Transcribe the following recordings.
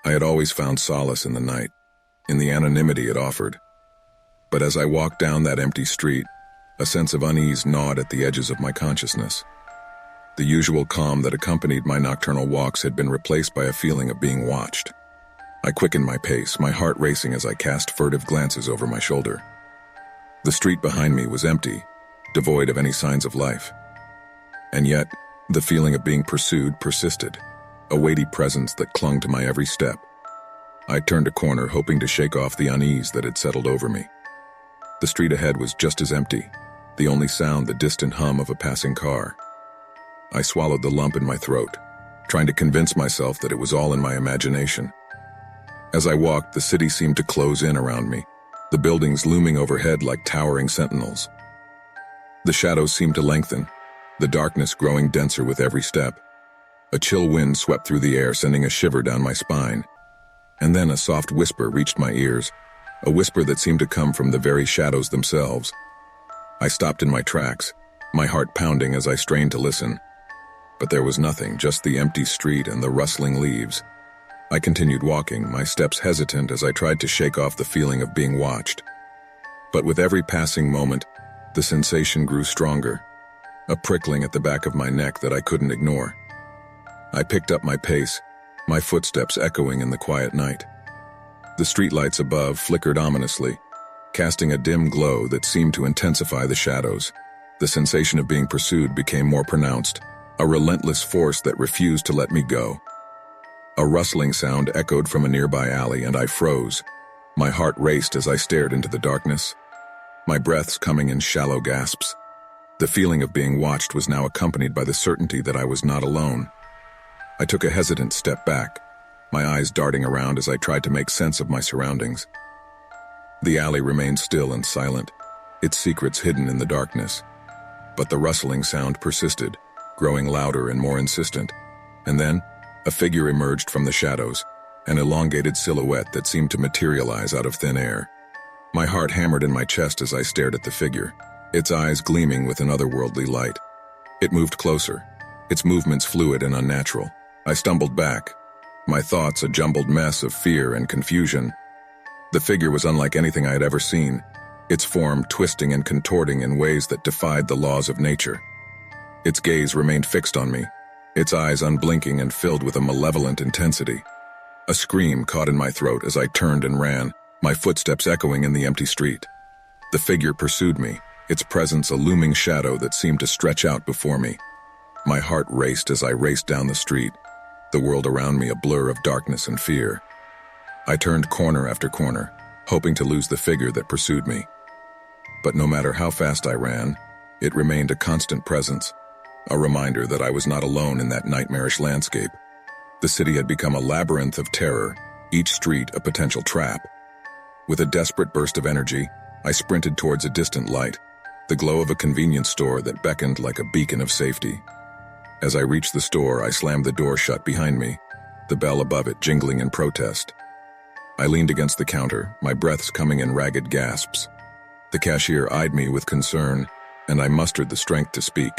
I had always found solace in the night, in the anonymity it offered. But as I walked down that empty street, a sense of unease gnawed at the edges of my consciousness. The usual calm that accompanied my nocturnal walks had been replaced by a feeling of being watched. I quickened my pace, my heart racing as I cast furtive glances over my shoulder. The street behind me was empty, devoid of any signs of life. And yet, the feeling of being pursued persisted, a weighty presence that clung to my every step. I turned a corner, hoping to shake off the unease that had settled over me. The street ahead was just as empty, the only sound the distant hum of a passing car. I swallowed the lump in my throat, trying to convince myself that it was all in my imagination. As I walked, the city seemed to close in around me, the buildings looming overhead like towering sentinels. The shadows seemed to lengthen, the darkness growing denser with every step. A chill wind swept through the air, sending a shiver down my spine. And then a soft whisper reached my ears, a whisper that seemed to come from the very shadows themselves. I stopped in my tracks, my heart pounding as I strained to listen. But there was nothing, just the empty street and the rustling leaves. I continued walking, my steps hesitant as I tried to shake off the feeling of being watched. But with every passing moment, the sensation grew stronger, a prickling at the back of my neck that I couldn't ignore. I picked up my pace, my footsteps echoing in the quiet night. The streetlights above flickered ominously, casting a dim glow that seemed to intensify the shadows. The sensation of being pursued became more pronounced, a relentless force that refused to let me go. A rustling sound echoed from a nearby alley, and I froze. My heart raced as I stared into the darkness, my breaths coming in shallow gasps. The feeling of being watched was now accompanied by the certainty that I was not alone. I took a hesitant step back, my eyes darting around as I tried to make sense of my surroundings. The alley remained still and silent, its secrets hidden in the darkness. But the rustling sound persisted, growing louder and more insistent. And then, a figure emerged from the shadows, an elongated silhouette that seemed to materialize out of thin air. My heart hammered in my chest as I stared at the figure, its eyes gleaming with an otherworldly light. It moved closer, its movements fluid and unnatural. I stumbled back, my thoughts a jumbled mess of fear and confusion. The figure was unlike anything I had ever seen, its form twisting and contorting in ways that defied the laws of nature. Its gaze remained fixed on me, its eyes unblinking and filled with a malevolent intensity. A scream caught in my throat as I turned and ran, my footsteps echoing in the empty street. The figure pursued me, its presence a looming shadow that seemed to stretch out before me. My heart raced as I raced down the street, the world around me a blur of darkness and fear. I turned corner after corner, hoping to lose the figure that pursued me. But no matter how fast I ran, it remained a constant presence, a reminder that I was not alone in that nightmarish landscape. The city had become a labyrinth of terror, each street a potential trap. With a desperate burst of energy, I sprinted towards a distant light, the glow of a convenience store that beckoned like a beacon of safety. As I reached the store, I slammed the door shut behind me, the bell above it jingling in protest. I leaned against the counter, my breaths coming in ragged gasps. The cashier eyed me with concern, and I mustered the strength to speak.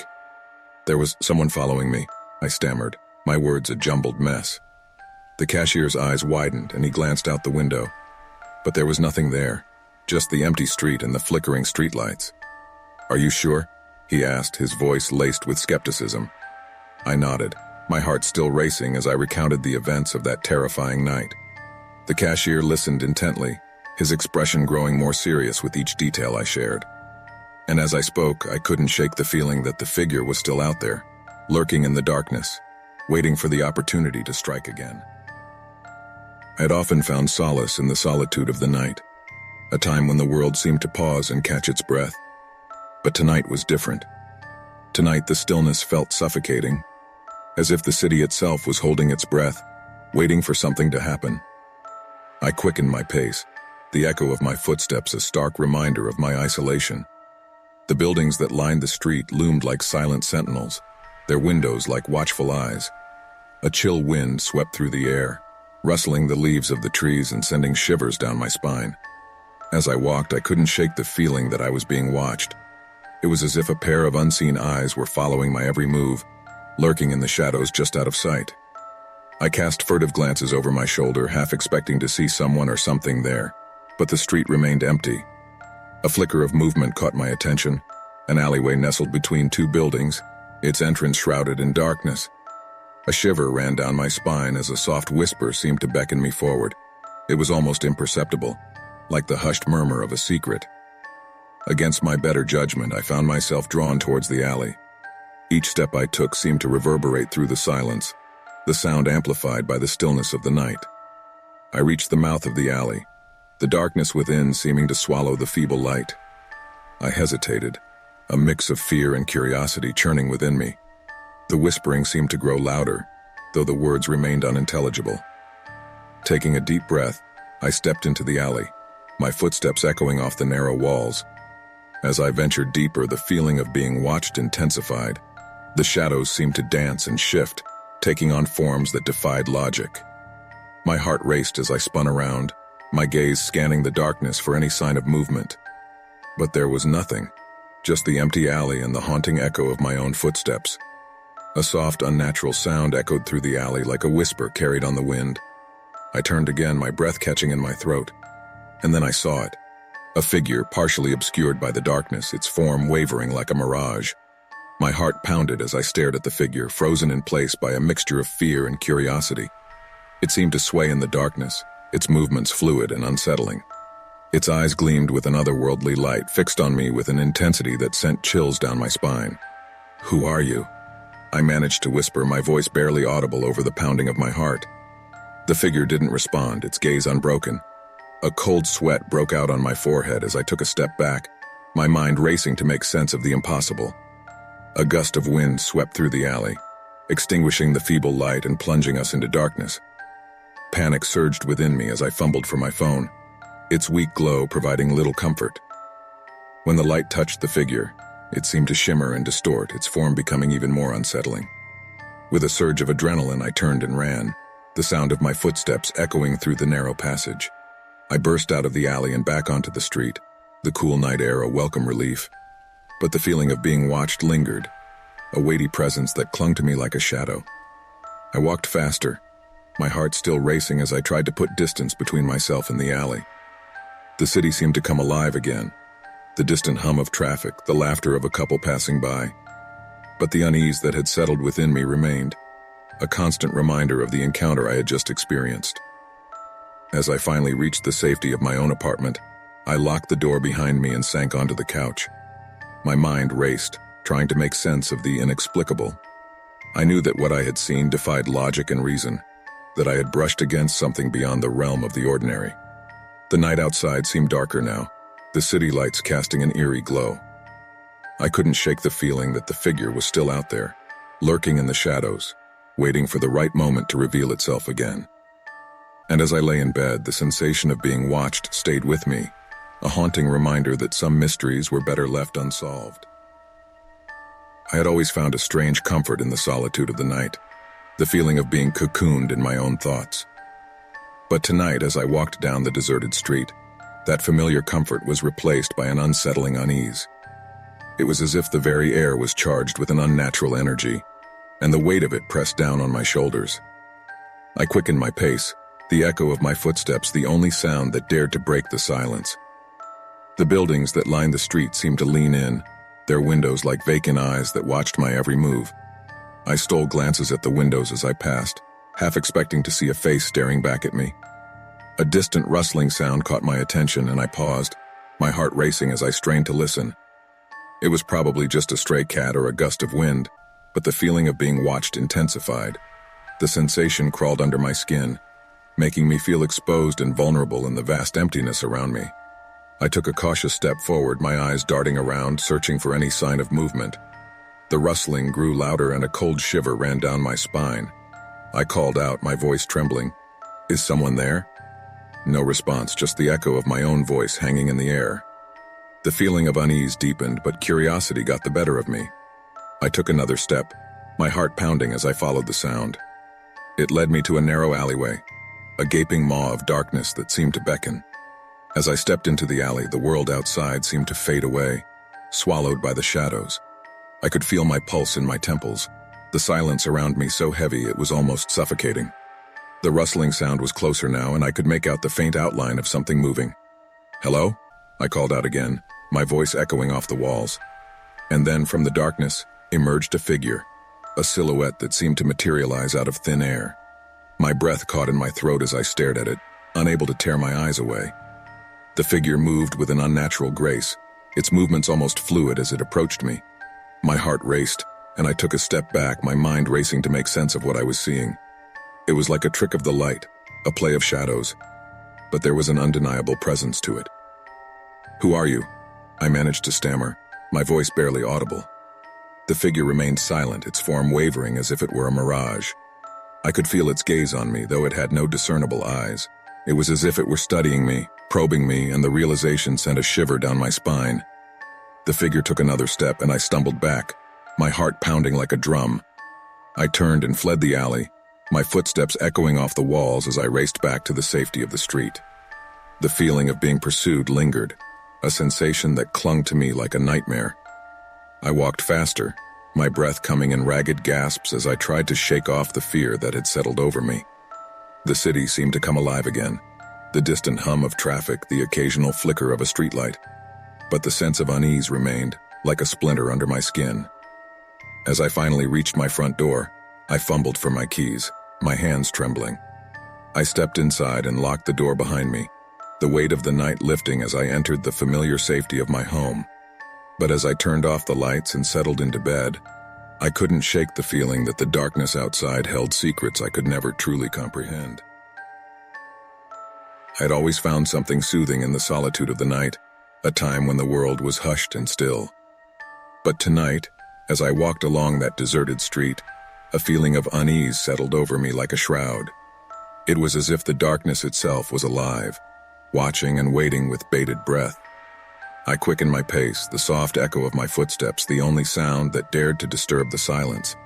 There was someone following me, I stammered, my words a jumbled mess. The cashier's eyes widened and he glanced out the window. But there was nothing there, just the empty street and the flickering streetlights. "Are you sure?" he asked, his voice laced with skepticism. I nodded, my heart still racing as I recounted the events of that terrifying night. The cashier listened intently, his expression growing more serious with each detail I shared. And as I spoke, I couldn't shake the feeling that the figure was still out there, lurking in the darkness, waiting for the opportunity to strike again. I had often found solace in the solitude of the night, a time when the world seemed to pause and catch its breath. But tonight was different. Tonight the stillness felt suffocating, as if the city itself was holding its breath, waiting for something to happen. I quickened my pace, the echo of my footsteps a stark reminder of my isolation. The buildings that lined the street loomed like silent sentinels, their windows like watchful eyes. A chill wind swept through the air, rustling the leaves of the trees and sending shivers down my spine. As I walked, I couldn't shake the feeling that I was being watched. It was as if a pair of unseen eyes were following my every move, lurking in the shadows just out of sight. I cast furtive glances over my shoulder, half expecting to see someone or something there, but the street remained empty. A flicker of movement caught my attention, an alleyway nestled between two buildings, its entrance shrouded in darkness. A shiver ran down my spine as a soft whisper seemed to beckon me forward. It was almost imperceptible, like the hushed murmur of a secret. Against my better judgment, I found myself drawn towards the alley. Each step I took seemed to reverberate through the silence, the sound amplified by the stillness of the night. I reached the mouth of the alley, the darkness within seeming to swallow the feeble light. I hesitated, a mix of fear and curiosity churning within me. The whispering seemed to grow louder, though the words remained unintelligible. Taking a deep breath, I stepped into the alley, my footsteps echoing off the narrow walls. As I ventured deeper, the feeling of being watched intensified. The shadows seemed to dance and shift, taking on forms that defied logic. My heart raced as I spun around, my gaze scanning the darkness for any sign of movement. But there was nothing, just the empty alley and the haunting echo of my own footsteps. A soft, unnatural sound echoed through the alley like a whisper carried on the wind. I turned again, my breath catching in my throat. And then I saw it. A figure partially obscured by the darkness, its form wavering like a mirage. My heart pounded as I stared at the figure, frozen in place by a mixture of fear and curiosity. It seemed to sway in the darkness, its movements fluid and unsettling. Its eyes gleamed with an otherworldly light, fixed on me with an intensity that sent chills down my spine. "Who are you?" I managed to whisper, my voice barely audible over the pounding of my heart. The figure didn't respond, its gaze unbroken. A cold sweat broke out on my forehead as I took a step back, my mind racing to make sense of the impossible. A gust of wind swept through the alley, extinguishing the feeble light and plunging us into darkness. Panic surged within me as I fumbled for my phone, its weak glow providing little comfort. When the light touched the figure, it seemed to shimmer and distort, its form becoming even more unsettling. With a surge of adrenaline, I turned and ran, the sound of my footsteps echoing through the narrow passage. I burst out of the alley and back onto the street, the cool night air a welcome relief. But the feeling of being watched lingered, a weighty presence that clung to me like a shadow. I walked faster, my heart still racing as I tried to put distance between myself and the alley. The city seemed to come alive again, the distant hum of traffic, the laughter of a couple passing by. But the unease that had settled within me remained, a constant reminder of the encounter I had just experienced. As I finally reached the safety of my own apartment, I locked the door behind me and sank onto the couch. My mind raced, trying to make sense of the inexplicable. I knew that what I had seen defied logic and reason, that I had brushed against something beyond the realm of the ordinary. The night outside seemed darker now, the city lights casting an eerie glow. I couldn't shake the feeling that the figure was still out there, lurking in the shadows, waiting for the right moment to reveal itself again. And as I lay in bed, the sensation of being watched stayed with me, a haunting reminder that some mysteries were better left unsolved. I had always found a strange comfort in the solitude of the night, the feeling of being cocooned in my own thoughts. But tonight, as I walked down the deserted street, that familiar comfort was replaced by an unsettling unease. It was as if the very air was charged with an unnatural energy, and the weight of it pressed down on my shoulders. I quickened my pace, the echo of my footsteps the only sound that dared to break the silence. The buildings that lined the street seemed to lean in, their windows like vacant eyes that watched my every move. I stole glances at the windows as I passed, half expecting to see a face staring back at me. A distant rustling sound caught my attention and I paused, my heart racing as I strained to listen. It was probably just a stray cat or a gust of wind, but the feeling of being watched intensified. The sensation crawled under my skin, making me feel exposed and vulnerable in the vast emptiness around me. I took a cautious step forward, my eyes darting around, searching for any sign of movement. The rustling grew louder and a cold shiver ran down my spine. I called out, my voice trembling, "Is someone there?" No response, just the echo of my own voice hanging in the air. The feeling of unease deepened, but curiosity got the better of me. I took another step, my heart pounding as I followed the sound. It led me to a narrow alleyway, a gaping maw of darkness that seemed to beckon. As I stepped into the alley, the world outside seemed to fade away, swallowed by the shadows. I could feel my pulse in my temples, the silence around me so heavy it was almost suffocating. The rustling sound was closer now, and I could make out the faint outline of something moving. "Hello?" I called out again, my voice echoing off the walls. And then, from the darkness, emerged a figure, a silhouette that seemed to materialize out of thin air. My breath caught in my throat as I stared at it, unable to tear my eyes away. The figure moved with an unnatural grace, its movements almost fluid as it approached me. My heart raced, and I took a step back, my mind racing to make sense of what I was seeing. It was like a trick of the light, a play of shadows, but there was an undeniable presence to it. "Who are you?" I managed to stammer, my voice barely audible. The figure remained silent, its form wavering as if it were a mirage. I could feel its gaze on me, though it had no discernible eyes. It was as if it were studying me, probing me, and the realization sent a shiver down my spine. The figure took another step, and I stumbled back, my heart pounding like a drum. I turned and fled the alley, my footsteps echoing off the walls as I raced back to the safety of the street. The feeling of being pursued lingered, a sensation that clung to me like a nightmare. I walked faster, my breath coming in ragged gasps as I tried to shake off the fear that had settled over me. The city seemed to come alive again, the distant hum of traffic, the occasional flicker of a streetlight. But the sense of unease remained, like a splinter under my skin. As I finally reached my front door, I fumbled for my keys, my hands trembling. I stepped inside and locked the door behind me, the weight of the night lifting as I entered the familiar safety of my home. But as I turned off the lights and settled into bed, I couldn't shake the feeling that the darkness outside held secrets I could never truly comprehend. I'd always found something soothing in the solitude of the night, a time when the world was hushed and still. But tonight, as I walked along that deserted street, a feeling of unease settled over me like a shroud. It was as if the darkness itself was alive, watching and waiting with bated breath. I quickened my pace, the soft echo of my footsteps the only sound that dared to disturb the silence.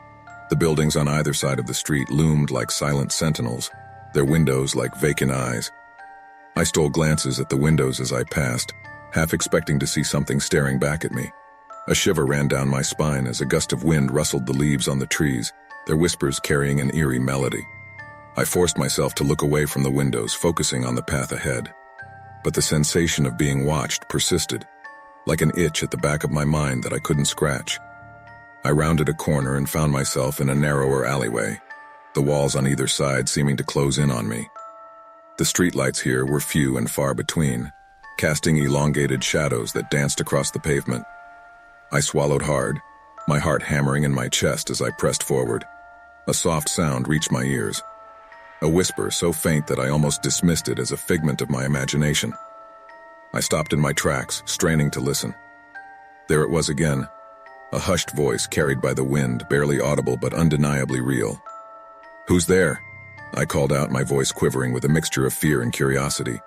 The buildings on either side of the street loomed like silent sentinels, their windows like vacant eyes. I stole glances at the windows as I passed, half expecting to see something staring back at me. A shiver ran down my spine as a gust of wind rustled the leaves on the trees, their whispers carrying an eerie melody. I forced myself to look away from the windows, focusing on the path ahead. But the sensation of being watched persisted, like an itch at the back of my mind that I couldn't scratch. I rounded a corner and found myself in a narrower alleyway, the walls on either side seeming to close in on me. The streetlights here were few and far between, casting elongated shadows that danced across the pavement. I swallowed hard, my heart hammering in my chest as I pressed forward. A soft sound reached my ears, a whisper so faint that I almost dismissed it as a figment of my imagination. I stopped in my tracks, straining to listen. There it was again, a hushed voice carried by the wind, barely audible but undeniably real. "Who's there?" I called out, my voice quivering with a mixture of fear and curiosity.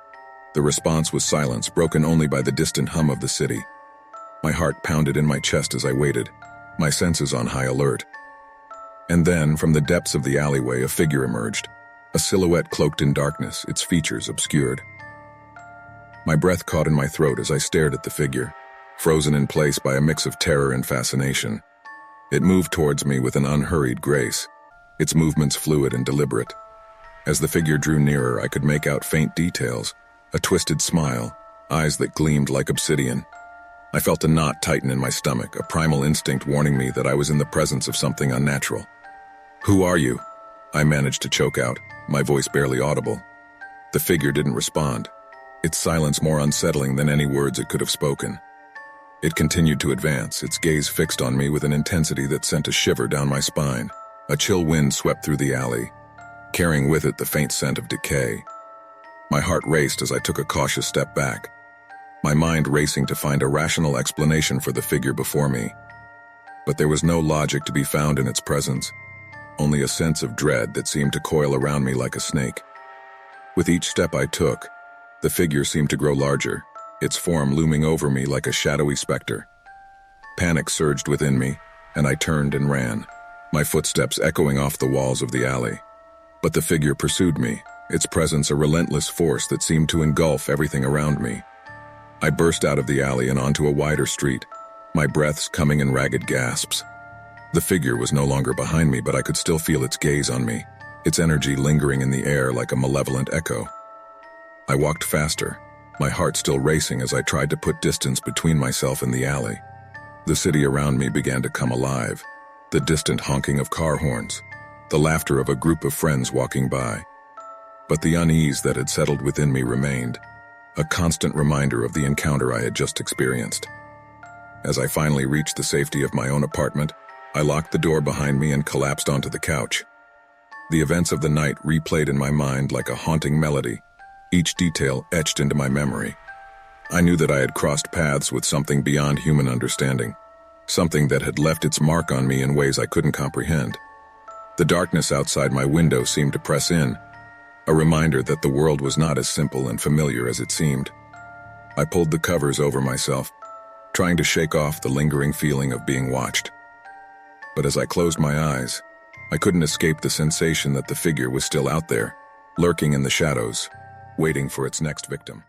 The response was silence, broken only by the distant hum of the city. My heart pounded in my chest as I waited, my senses on high alert. And then, from the depths of the alleyway, a figure emerged, a silhouette cloaked in darkness, its features obscured. My breath caught in my throat as I stared at the figure, frozen in place by a mix of terror and fascination. It moved towards me with an unhurried grace, its movements fluid and deliberate. As the figure drew nearer, I could make out faint details, a twisted smile, eyes that gleamed like obsidian. I felt a knot tighten in my stomach, a primal instinct warning me that I was in the presence of something unnatural. "Who are you?" I managed to choke out, my voice barely audible. The figure didn't respond, its silence more unsettling than any words it could have spoken. It continued to advance, its gaze fixed on me with an intensity that sent a shiver down my spine. A chill wind swept through the alley, carrying with it the faint scent of decay. My heart raced as I took a cautious step back, my mind racing to find a rational explanation for the figure before me. But there was no logic to be found in its presence, only a sense of dread that seemed to coil around me like a snake. With each step I took, the figure seemed to grow larger, its form looming over me like a shadowy specter. Panic surged within me, and I turned and ran, my footsteps echoing off the walls of the alley. But the figure pursued me, its presence a relentless force that seemed to engulf everything around me. I burst out of the alley and onto a wider street, my breaths coming in ragged gasps. The figure was no longer behind me, but I could still feel its gaze on me, its energy lingering in the air like a malevolent echo. I walked faster, my heart still racing as I tried to put distance between myself and the alley. The city around me began to come alive, the distant honking of car horns, the laughter of a group of friends walking by. But the unease that had settled within me remained, a constant reminder of the encounter I had just experienced. As I finally reached the safety of my own apartment, I locked the door behind me and collapsed onto the couch. The events of the night replayed in my mind like a haunting melody, each detail etched into my memory. I knew that I had crossed paths with something beyond human understanding, something that had left its mark on me in ways I couldn't comprehend. The darkness outside my window seemed to press in, a reminder that the world was not as simple and familiar as it seemed. I pulled the covers over myself, trying to shake off the lingering feeling of being watched. But as I closed my eyes, I couldn't escape the sensation that the figure was still out there, lurking in the shadows, waiting for its next victim.